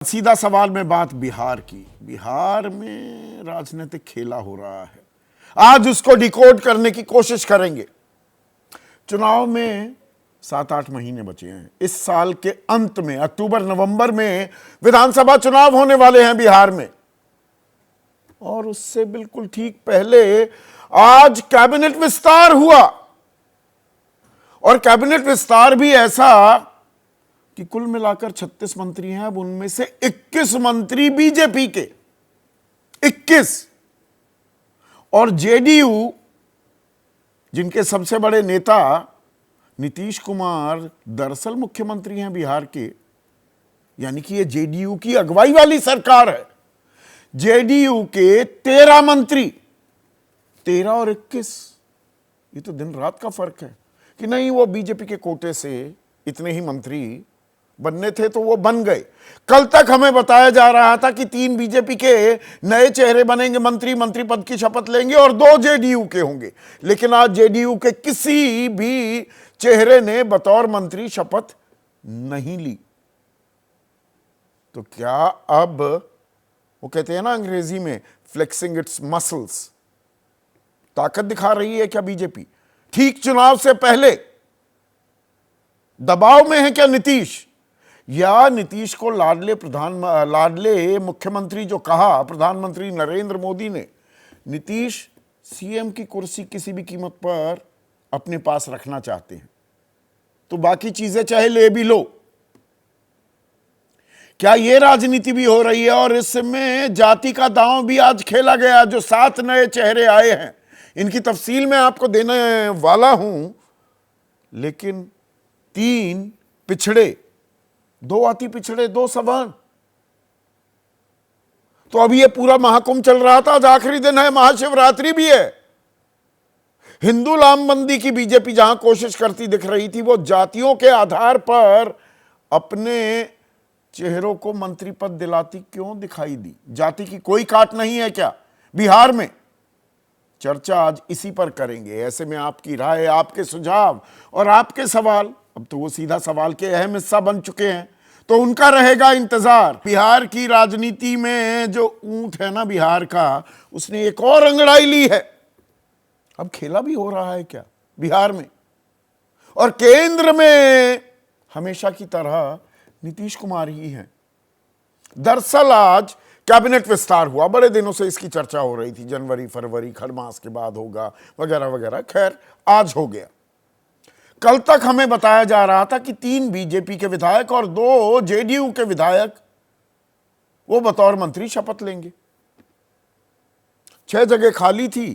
सीधा सवाल में बात बिहार की। बिहार में राजनीतिक खेला हो रहा है, आज उसको डिकोड करने की कोशिश करेंगे। चुनाव में 7-8 महीने बचे हैं। इस साल के अंत में अक्टूबर नवंबर में विधानसभा चुनाव होने वाले हैं बिहार में, और उससे बिल्कुल ठीक पहले आज कैबिनेट विस्तार हुआ। और कैबिनेट विस्तार भी ऐसा कि कुल मिलाकर 36 मंत्री हैं। अब उनमें से 21 मंत्री बीजेपी के, 21, और जेडीयू जिनके सबसे बड़े नेता नीतीश कुमार दरअसल मुख्यमंत्री हैं बिहार के, यानी कि ये जेडीयू की अगुवाई वाली सरकार है। जेडीयू के 13 मंत्री, 13 और 21, ये तो दिन रात का फर्क है कि नहीं वो बीजेपी के कोटे से इतने ही मंत्री बनने थे तो वो बन गए। कल तक हमें बताया जा रहा था कि 3 बीजेपी के नए चेहरे बनेंगे, मंत्री पद की शपथ लेंगे, और 2 जेडीयू के होंगे। लेकिन आज जेडीयू के किसी भी चेहरे ने बतौर मंत्री शपथ नहीं ली। तो क्या अब वो कहते हैं ना अंग्रेजी में फ्लेक्सिंग इट्स मसल्स, ताकत दिखा रही है क्या बीजेपी? ठीक चुनाव से पहले दबाव में है क्या नीतीश? या नीतीश को लाडले मुख्यमंत्री जो कहा प्रधानमंत्री नरेंद्र मोदी ने, नीतीश सीएम की कुर्सी किसी भी कीमत पर अपने पास रखना चाहते हैं, तो बाकी चीजें चाहे ले भी लो। क्या यह राजनीति भी हो रही है? और इसमें जाति का दांव भी आज खेला गया। जो 7 नए चेहरे आए हैं, इनकी तफसील मैं आपको देने वाला हूं, लेकिन 3 पिछड़े, 2 अति पिछड़े, 2 सवर्ण। तो अभी ये पूरा महाकुंभ चल रहा था, आज आखिरी दिन है, महाशिवरात्रि भी है। हिंदू लामबंदी की बीजेपी जहां कोशिश करती दिख रही थी, वो जातियों के आधार पर अपने चेहरों को मंत्री पद दिलाती क्यों दिखाई दी? जाति की कोई काट नहीं है क्या बिहार में? चर्चा आज इसी पर करेंगे। ऐसे में आपकी राय, आपके सुझाव और आपके सवाल, अब तो वो सीधा सवाल के अहम हिस्सा बन चुके हैं, तो उनका रहेगा इंतजार। बिहार की राजनीति में जो ऊंट है ना बिहार का, उसने एक और अंगड़ाई ली है। अब खेला भी हो रहा है क्या बिहार में? और केंद्र में हमेशा की तरह नीतीश कुमार ही हैं। दरअसल आज कैबिनेट विस्तार हुआ, बड़े दिनों से इसकी चर्चा हो रही थी, जनवरी फरवरी खरमास के बाद होगा वगैरह वगैरह। खैर आज हो गया। कल तक हमें बताया जा रहा था कि 3 बीजेपी के विधायक और 2 जेडीयू के विधायक वो बतौर मंत्री शपथ लेंगे। 6 जगह खाली थी।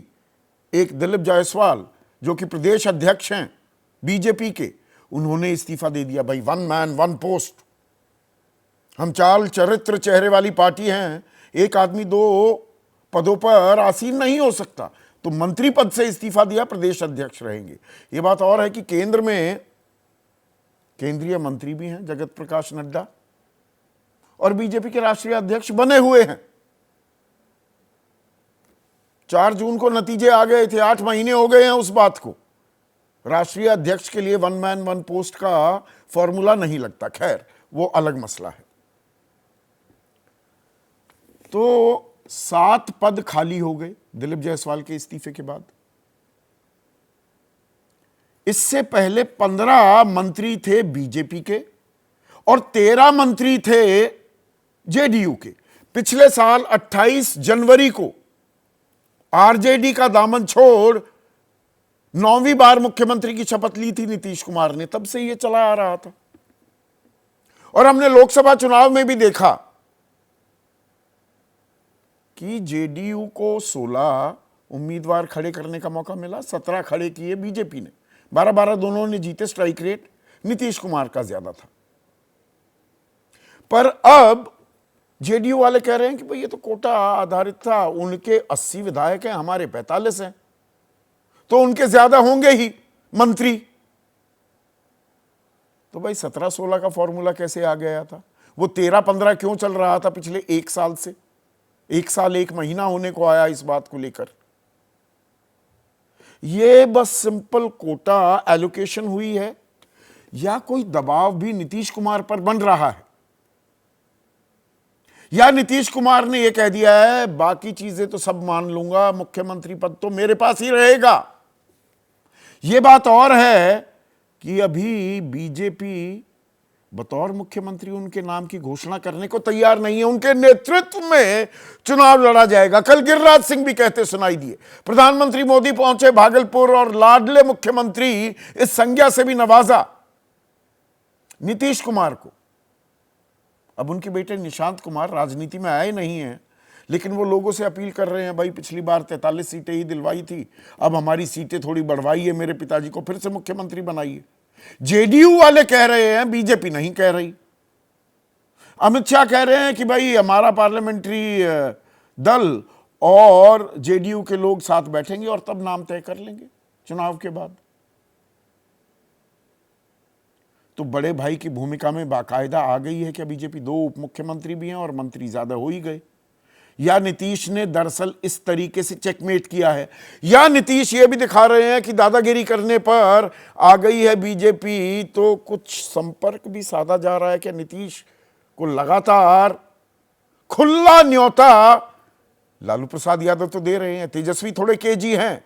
एक दिलीप जायसवाल जो कि प्रदेश अध्यक्ष हैं बीजेपी के, उन्होंने इस्तीफा दे दिया। भाई 1 मैन 1 पोस्ट, हम चाल चरित्र चेहरे वाली पार्टी हैं, एक आदमी 2 पदों पर आसीन नहीं हो सकता। तो मंत्री पद से इस्तीफा दिया, प्रदेश अध्यक्ष रहेंगे। यह बात और है कि केंद्र में केंद्रीय मंत्री भी हैं जगत प्रकाश नड्डा, और बीजेपी के राष्ट्रीय अध्यक्ष बने हुए हैं। 4 जून को नतीजे आ गए थे, 8 महीने हो गए हैं उस बात को। राष्ट्रीय अध्यक्ष के लिए 1 मैन 1 पोस्ट का फॉर्मूला नहीं लगता। खैर वो अलग मसला है। तो 7 पद खाली हो गए दिलीप जायसवाल के इस्तीफे के बाद। इससे पहले 15 मंत्री थे बीजेपी के और 13 मंत्री थे जेडीयू के। पिछले साल 28 जनवरी को आरजेडी का दामन छोड़ 9वीं बार मुख्यमंत्री की शपथ ली थी नीतीश कुमार ने। तब से यह चला आ रहा था, और हमने लोकसभा चुनाव में भी देखा कि जेडीयू को 16 उम्मीदवार खड़े करने का मौका मिला, 17 खड़े किए बीजेपी ने, 12-12 दोनों ने जीते। स्ट्राइक रेट नीतीश कुमार का ज्यादा था। पर अब जेडीयू वाले कह रहे हैं कि भाई ये तो कोटा आधारित था, उनके 80 विधायक हैं, हमारे 45 हैं, तो उनके ज्यादा होंगे ही मंत्री। तो भाई 17-16 का फॉर्मूला कैसे आ गया था? वो 13-15 क्यों चल रहा था पिछले 1 साल से? 1 साल 1 महीना होने को आया इस बात को लेकर। ये बस सिंपल कोटा एलोकेशन हुई है, या कोई दबाव भी नीतीश कुमार पर बन रहा है? या नीतीश कुमार ने यह कह दिया है बाकी चीजें तो सब मान लूंगा, मुख्यमंत्री पद तो मेरे पास ही रहेगा। यह बात और है कि अभी बीजेपी बतौर मुख्यमंत्री उनके नाम की घोषणा करने को तैयार नहीं है। उनके नेतृत्व में चुनाव लड़ा जाएगा। कल गिरिराज सिंह भी कहते सुनाई दिए। प्रधानमंत्री मोदी पहुंचे भागलपुर और लाडले मुख्यमंत्री इस संज्ञा से भी नवाजा नीतीश कुमार को। अब उनके बेटे निशांत कुमार राजनीति में आए नहीं हैं, लेकिन वो लोगों से अपील कर रहे हैं, भाई पिछली बार 43 सीटें ही दिलवाई थी, अब हमारी सीटें थोड़ी बढ़वाइए, मेरे पिताजी को फिर से मुख्यमंत्री बनाइए। जेडीयू वाले कह रहे हैं, बीजेपी नहीं कह रही। अमित शाह कह रहे हैं कि भाई हमारा पार्लियामेंट्री दल और जेडीयू के लोग साथ बैठेंगे और तब नाम तय कर लेंगे चुनाव के बाद। तो बड़े भाई की भूमिका में बाकायदा आ गई है कि बीजेपी 2 उप मुख्यमंत्री भी हैं और मंत्री ज्यादा हो ही गए। या नीतीश ने दरअसल इस तरीके से चेकमेट किया है, या नीतीश ये भी दिखा रहे हैं कि दादागिरी करने पर आ गई है बीजेपी, तो कुछ संपर्क भी साधा जा रहा है कि नीतीश को लगातार खुला न्योता लालू प्रसाद यादव तो दे रहे हैं। तेजस्वी थोड़े केजी हैं,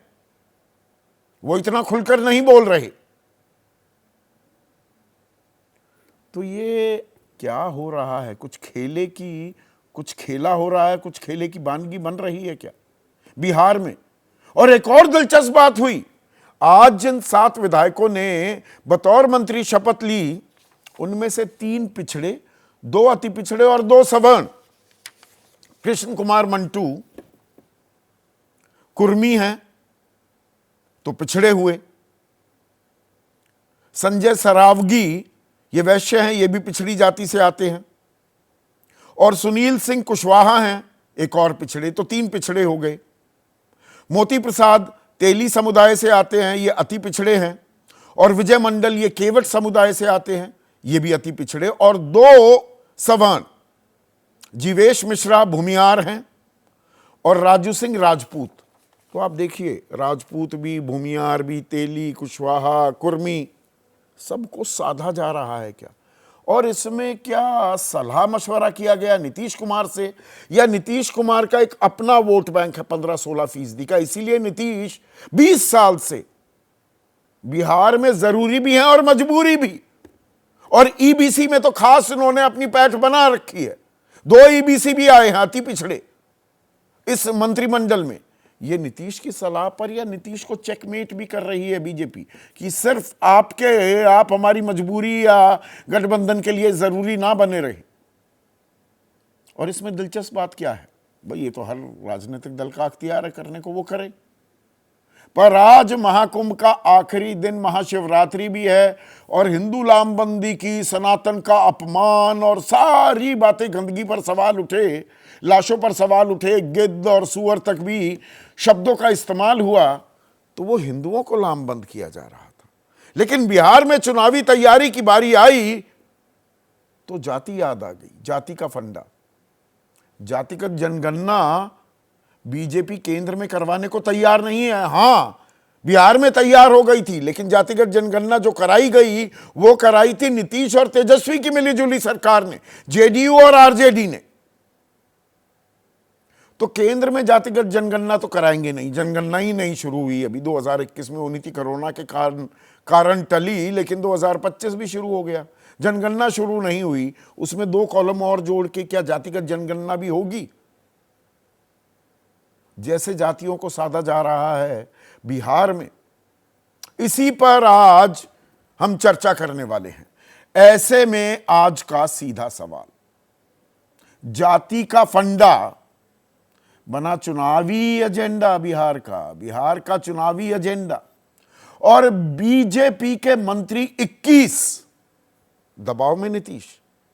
वो इतना खुलकर नहीं बोल रहे। तो ये क्या हो रहा है? कुछ खेला हो रहा है, कुछ खेले की वानगी बन रही है क्या बिहार में? और एक और दिलचस्प बात हुई, आज जिन 7 विधायकों ने बतौर मंत्री शपथ ली, उनमें से 3 पिछड़े, 2 अति पिछड़े और 2 सवर्ण। कृष्ण कुमार मंटू कुर्मी हैं तो पिछड़े हुए, संजय सरावगी ये वैश्य हैं, ये भी पिछड़ी जाति से आते हैं, और सुनील सिंह कुशवाहा हैं एक और पिछड़े, तो 3 पिछड़े हो गए। मोती प्रसाद तेली समुदाय से आते हैं, ये अति पिछड़े हैं, और विजय मंडल ये केवट समुदाय से आते हैं, ये भी अति पिछड़े, और 2 सवर्ण जीवेश मिश्रा भूमियार हैं और राजू सिंह राजपूत। तो आप देखिए, राजपूत भी, भूमियार भी, तेली, कुशवाहा, कुर्मी, सबको साधा जा रहा है क्या? और इसमें क्या सलाह मशवरा किया गया नीतीश कुमार से, या नीतीश कुमार का एक अपना वोट बैंक है 15-16% का, इसीलिए नीतीश 20 साल से बिहार में जरूरी भी है और मजबूरी भी, और ईबीसी में तो खास इन्होंने अपनी पैठ बना रखी है। 2 ईबीसी भी आए हैं अति पिछड़े इस मंत्रिमंडल में। ये नीतीश की सलाह पर या नीतीश को चेकमेट भी कर रही है बीजेपी कि सिर्फ आप हमारी मजबूरी या गठबंधन के लिए जरूरी ना बने रहे। और इसमें दिलचस्प बात क्या है, भाई ये तो हर राजनीतिक दल का अख्तियार है, करने को वो करे। पर आज महाकुंभ का आखिरी दिन, महाशिवरात्रि भी है, और हिंदू लामबंदी की, सनातन का अपमान और सारी बातें, गंदगी पर सवाल उठे, लाशों पर सवाल उठे, गिद्ध और सुअर तक भी शब्दों का इस्तेमाल हुआ, तो वो हिंदुओं को लामबंद किया जा रहा था। लेकिन बिहार में चुनावी तैयारी की बारी आई तो जाति याद आ गई, जाति का फंडा। जातिगत जनगणना बीजेपी केंद्र में करवाने को तैयार नहीं है। हां, बिहार में तैयार हो गई थी, लेकिन जातिगत जनगणना जो कराई गई वो कराई थी नीतीश और तेजस्वी की मिलीजुली सरकार ने, जेडीयू और आरजेडी ने। तो केंद्र में जातिगत जनगणना तो कराएंगे नहीं, जनगणना ही नहीं शुरू हुई। अभी 2021 में होनी थी, कोरोना के कारण टली, लेकिन 2025 भी शुरू हो गया, जनगणना शुरू नहीं हुई। उसमें 2 कॉलम और जोड़ के क्या जातिगत जनगणना भी होगी? जैसे जातियों को साधा जा रहा है बिहार में, इसी पर आज हम चर्चा करने वाले हैं। ऐसे में आज का सीधा सवाल, जाति का फंडा बना चुनावी एजेंडा बिहार का चुनावी एजेंडा, और बीजेपी के मंत्री 21 दबाव में नीतीश,